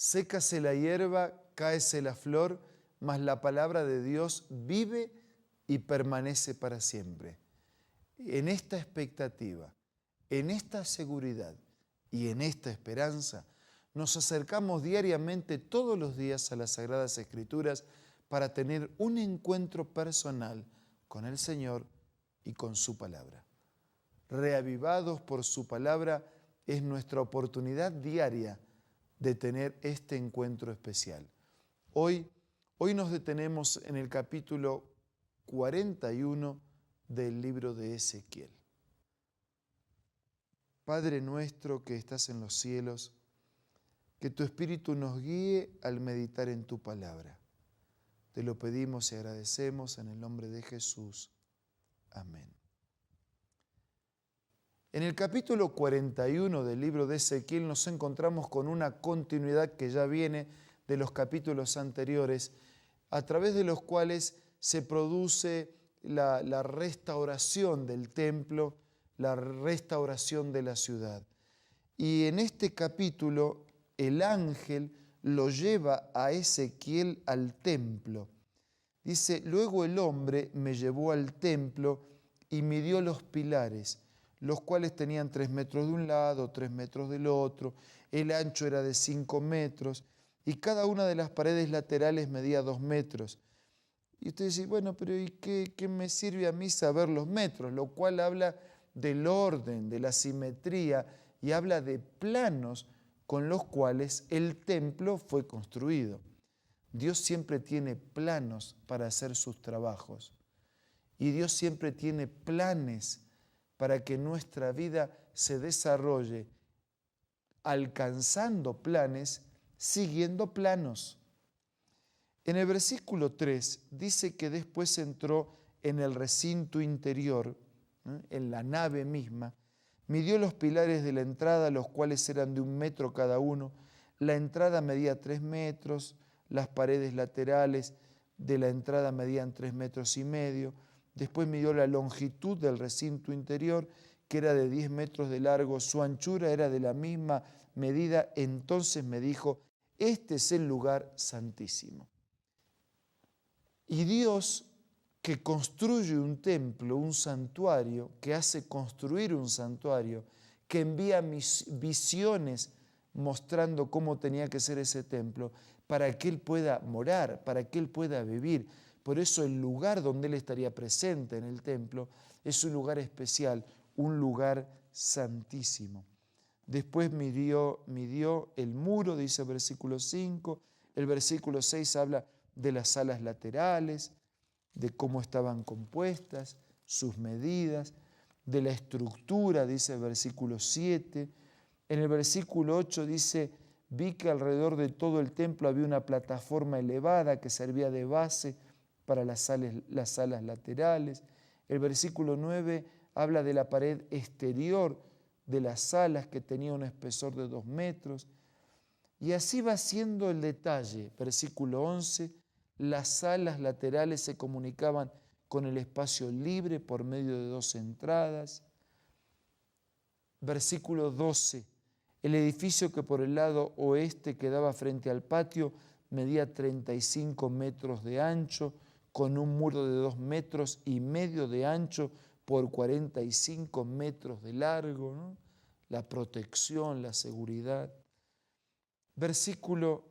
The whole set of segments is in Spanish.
Sécase la hierba, cáese la flor, mas la palabra de Dios vive y permanece para siempre. En esta expectativa, en esta seguridad y en esta esperanza, nos acercamos diariamente todos los días a las Sagradas Escrituras para tener un encuentro personal con el Señor y con su palabra. Reavivados por su palabra es nuestra oportunidad diaria de tener este encuentro especial. Hoy nos detenemos en el capítulo 41 del libro de Ezequiel. Padre nuestro que estás en los cielos, que tu Espíritu nos guíe al meditar en tu palabra. Te lo pedimos y agradecemos en el nombre de Jesús. Amén. En el capítulo 41 del libro de Ezequiel nos encontramos con una continuidad que ya viene de los capítulos anteriores, a través de los cuales se produce la restauración del templo, la restauración de la ciudad. Y en este capítulo el ángel lo lleva a Ezequiel al templo. Dice, luego el hombre me llevó al templo y midió los pilares, los cuales tenían 3 metros de un lado, 3 metros del otro, el ancho era de 5 metros, y cada una de las paredes laterales medía 2 metros. Y usted dice, bueno, pero ¿y qué me sirve a mí saber los metros? Lo cual habla del orden, de la simetría, y habla de planos con los cuales el templo fue construido. Dios siempre tiene planos para hacer sus trabajos. Y Dios siempre tiene planes para que nuestra vida se desarrolle, alcanzando planes, siguiendo planos. En el versículo 3 dice que después entró en el recinto interior, en la nave misma, midió los pilares de la entrada, los cuales eran de 1 metro cada uno. La entrada medía 3 metros, las paredes laterales de la entrada medían 3 metros y medio. Después midió la longitud del recinto interior, que era de 10 metros de largo, su anchura era de la misma medida. Entonces me dijo, este es el lugar santísimo. Y Dios, que construye un templo, un santuario, que hace construir un santuario, que envía visiones mostrando cómo tenía que ser ese templo, para que Él pueda morar, para que Él pueda vivir. Por eso el lugar donde Él estaría presente en el templo es un lugar especial, un lugar santísimo. Después midió el muro, dice el versículo 5. El versículo 6 habla de las salas laterales, de cómo estaban compuestas, sus medidas, de la estructura, dice el versículo 7. En el versículo 8 dice, vi que alrededor de todo el templo había una plataforma elevada que servía de base para las salas laterales. El versículo 9 habla de la pared exterior de las salas que tenía un espesor de 2 metros. Y así va siendo el detalle. Versículo 11, las salas laterales se comunicaban con el espacio libre por medio de 2 entradas. Versículo 12, el edificio que por el lado oeste quedaba frente al patio medía 35 metros de ancho, con un muro de 2 metros y medio de ancho por 45 metros de largo, ¿no? La protección, la seguridad. Versículo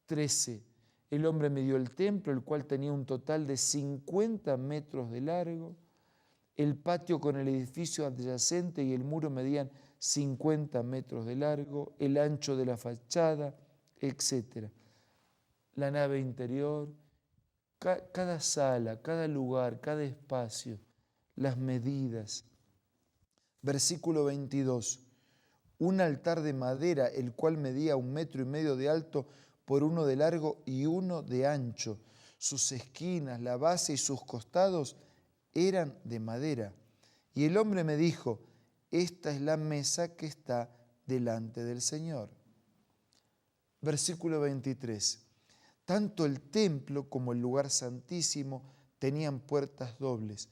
13, el hombre midió el templo, el cual tenía un total de 50 metros de largo. El patio con el edificio adyacente y el muro medían 50 metros de largo, el ancho de la fachada, etc. La nave interior, cada sala, cada lugar, cada espacio, las medidas. Versículo 22. Un altar de madera, el cual medía 1,5 metros de alto por 1 de largo y 1 de ancho. Sus esquinas, la base y sus costados eran de madera. Y el hombre me dijo, esta es la mesa que está delante del Señor. Versículo 23. Tanto el templo como el lugar santísimo tenían puertas dobles.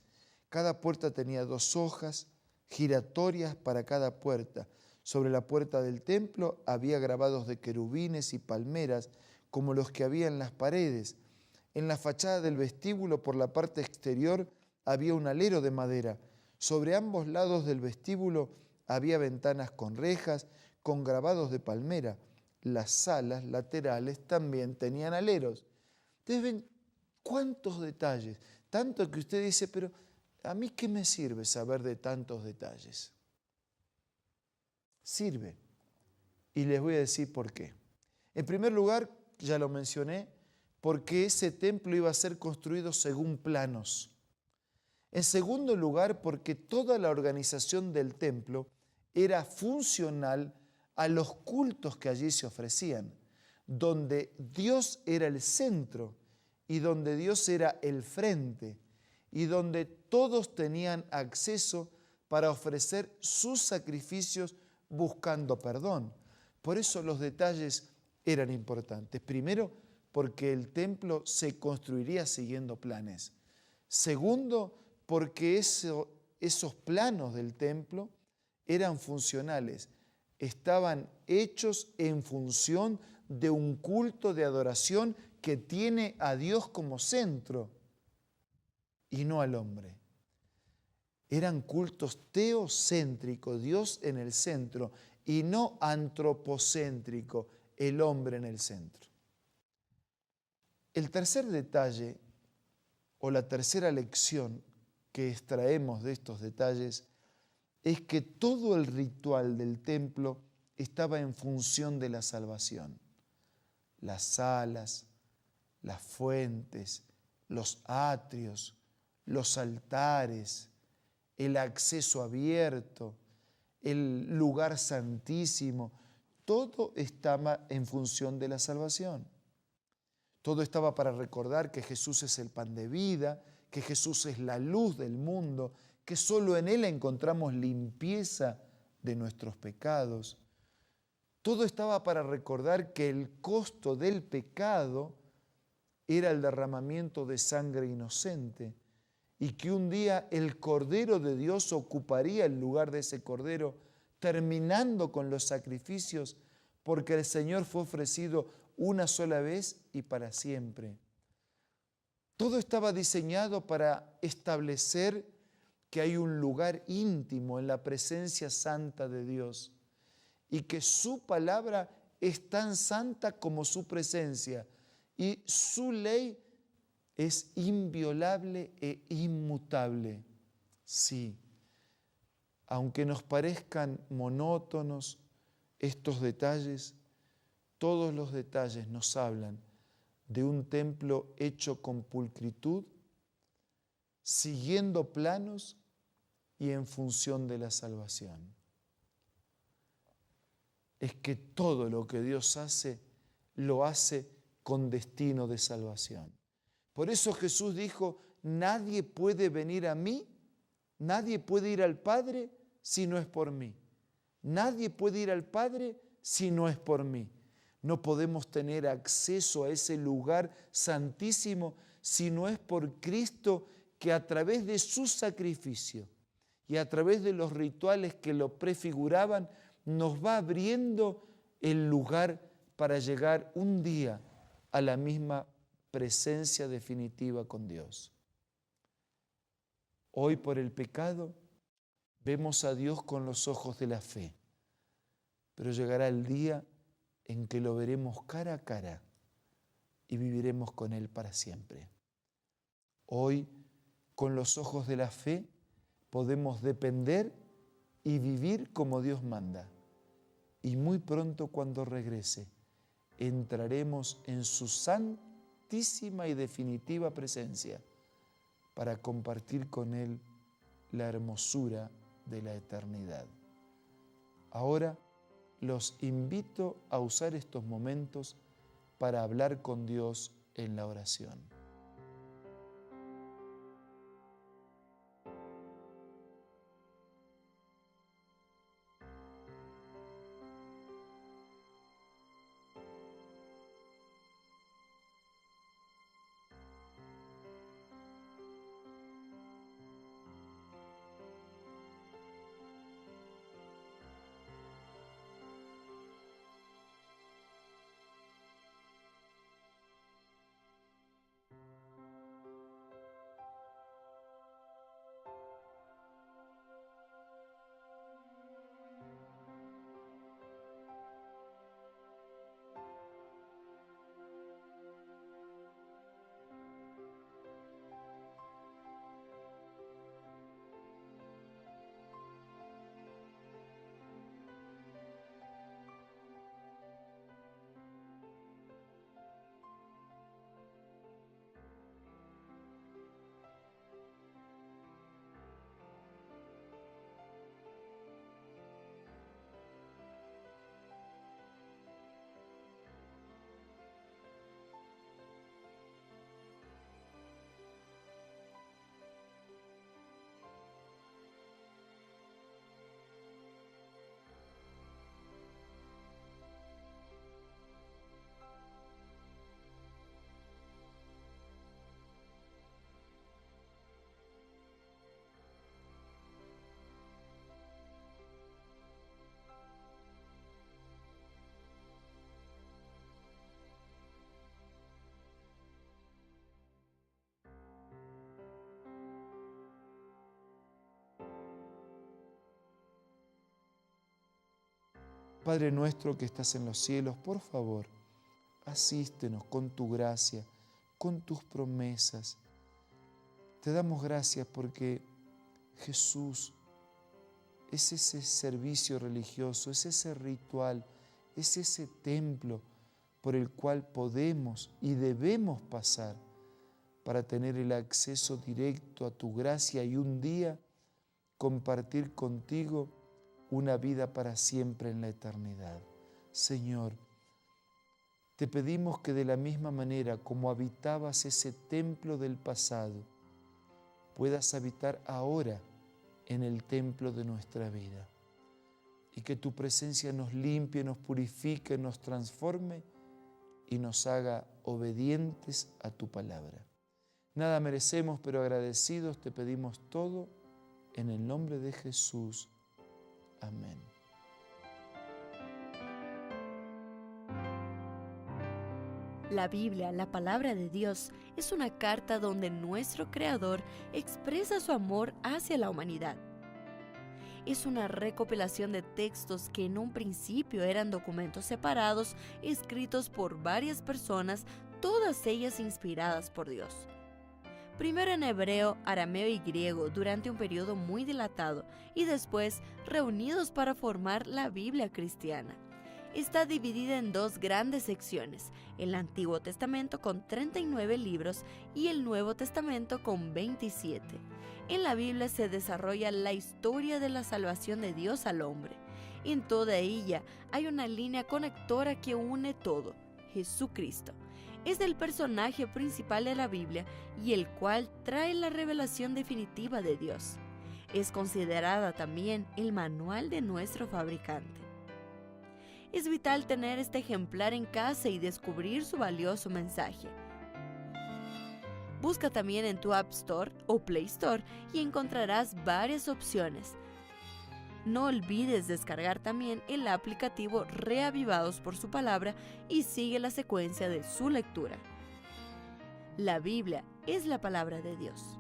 Cada puerta tenía 2 hojas giratorias para cada puerta. Sobre la puerta del templo había grabados de querubines y palmeras, como los que había en las paredes. En la fachada del vestíbulo, por la parte exterior, había un alero de madera. Sobre ambos lados del vestíbulo había ventanas con rejas, con grabados de palmera. Las salas laterales también tenían aleros. Ustedes ven cuántos detalles, tanto que usted dice, pero ¿a mí qué me sirve saber de tantos detalles? Sirve. Y les voy a decir por qué. En primer lugar, ya lo mencioné, porque ese templo iba a ser construido según planos. En segundo lugar, porque toda la organización del templo era funcional a los cultos que allí se ofrecían, donde Dios era el centro y donde Dios era el frente y donde todos tenían acceso para ofrecer sus sacrificios buscando perdón. Por eso los detalles eran importantes. Primero, porque el templo se construiría siguiendo planes. Segundo, porque esos planos del templo eran funcionales, estaban hechos en función de un culto de adoración que tiene a Dios como centro y no al hombre. Eran cultos teocéntricos, Dios en el centro, y no antropocéntrico, el hombre en el centro. El tercer detalle, o la tercera lección que extraemos de estos detalles, es que todo el ritual del templo estaba en función de la salvación. Las salas, las fuentes, los atrios, los altares, el acceso abierto, el lugar santísimo, todo estaba en función de la salvación. Todo estaba para recordar que Jesús es el pan de vida, que Jesús es la luz del mundo, que solo en Él encontramos limpieza de nuestros pecados. Todo estaba para recordar que el costo del pecado era el derramamiento de sangre inocente y que un día el Cordero de Dios ocuparía el lugar de ese Cordero, terminando con los sacrificios, porque el Señor fue ofrecido una sola vez y para siempre. Todo estaba diseñado para establecer que hay un lugar íntimo en la presencia santa de Dios y que su palabra es tan santa como su presencia y su ley es inviolable e inmutable. Sí, aunque nos parezcan monótonos estos detalles, todos los detalles nos hablan de un templo hecho con pulcritud, siguiendo planos y en función de la salvación. Es que todo lo que Dios hace, lo hace con destino de salvación. Por eso Jesús dijo, nadie puede venir a mí, nadie puede ir al Padre si no es por mí. Nadie puede ir al Padre si no es por mí. No podemos tener acceso a ese lugar santísimo si no es por Cristo, que a través de su sacrificio y a través de los rituales que lo prefiguraban, nos va abriendo el lugar para llegar un día a la misma presencia definitiva con Dios. Hoy por el pecado vemos a Dios con los ojos de la fe, pero llegará el día en que lo veremos cara a cara y viviremos con Él para siempre. Hoy, con los ojos de la fe, podemos depender y vivir como Dios manda. Y muy pronto, cuando regrese, entraremos en su santísima y definitiva presencia para compartir con Él la hermosura de la eternidad. Ahora los invito a usar estos momentos para hablar con Dios en la oración. Padre nuestro que estás en los cielos, por favor, asístenos con tu gracia, con tus promesas. Te damos gracias porque Jesús es ese servicio religioso, es ese ritual, es ese templo por el cual podemos y debemos pasar para tener el acceso directo a tu gracia y un día compartir contigo una vida para siempre en la eternidad. Señor, te pedimos que de la misma manera como habitabas ese templo del pasado, puedas habitar ahora en el templo de nuestra vida y que tu presencia nos limpie, nos purifique, nos transforme y nos haga obedientes a tu palabra. Nada merecemos, pero agradecidos te pedimos todo en el nombre de Jesús. Amén. La Biblia, la palabra de Dios, es una carta donde nuestro Creador expresa su amor hacia la humanidad. Es una recopilación de textos que en un principio eran documentos separados, escritos por varias personas, todas ellas inspiradas por Dios. Primero en hebreo, arameo y griego durante un periodo muy dilatado y después reunidos para formar la Biblia cristiana. Está dividida en dos grandes secciones, el Antiguo Testamento con 39 libros y el Nuevo Testamento con 27. En la Biblia se desarrolla la historia de la salvación de Dios al hombre. En toda ella hay una línea conectora que une todo, Jesucristo. Es el personaje principal de la Biblia y el cual trae la revelación definitiva de Dios. Es considerada también el manual de nuestro fabricante. Es vital tener este ejemplar en casa y descubrir su valioso mensaje. Busca también en tu App Store o Play Store y encontrarás varias opciones. No olvides descargar también el aplicativo Reavivados por su palabra y sigue la secuencia de su lectura. La Biblia es la palabra de Dios.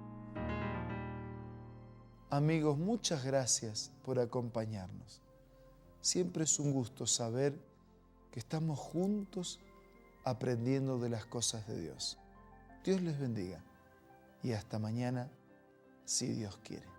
Amigos, muchas gracias por acompañarnos. Siempre es un gusto saber que estamos juntos aprendiendo de las cosas de Dios. Dios les bendiga y hasta mañana, si Dios quiere.